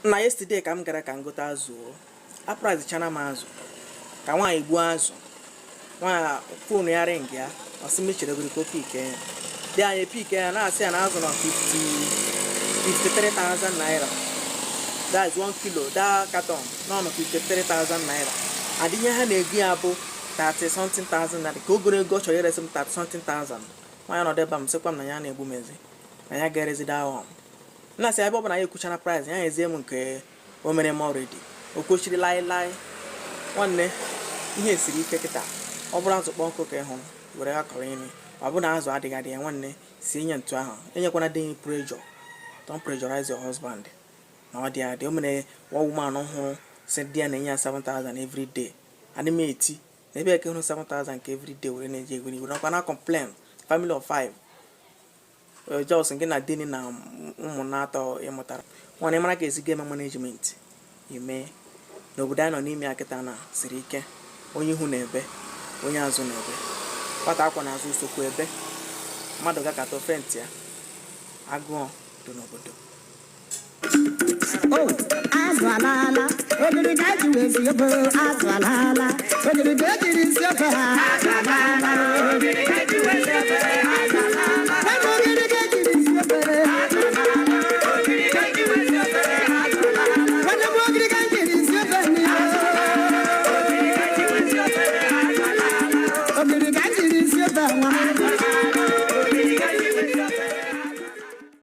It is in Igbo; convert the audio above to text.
na yesterday ka m gara ka m gote azụ a price chana m azụ ka nwaanyị gbuo azụ nwaanyị fonu ya ring ya ọsị mechere gori ko pike dị anyị pike ya na-asị ya na azụ na 53,000 naira. That is 1 kilo. That carton no 53,000 naira. Adịnye ha na-ego ya bụ 30 something thousand naira ka ogoro ego chọrọ iresi m 30 something thousand. Nwaanyị nọ deba m sịkwa m na ya na-egbu mezi na ya ga-erezi that one. Na sị ebe ọ bụ na ya ekwuchana price ya ezie m nke o mere m already. O kwechiri lai nwanne ihe siri ike kịta ọ bụrụ azụ kpọọ nkụ ka ịhụ were ha kọrọ imi ọ bụ na azụ adịghị adị ya nwanne si nye ntu ahụ enyekwana dị pressure. Don't pressurize your husband. Now they one woman who said they na 7,000 every day. And they may maybe I can 7,000 every day when you not gonna complain. Family of 5. Just thinking at dinner now monata or emotara. One emana is game management. You may no good on imi aketana sirike. Onye hu nebe, onye azu nebe. Pata akwa na azu so kwebe. Mmadụ ga kato fence ya. Agụọ do n'obodo. Oh, alaala, ogiri daji wezi yobo, alaala, ogiri daji wezi yobo,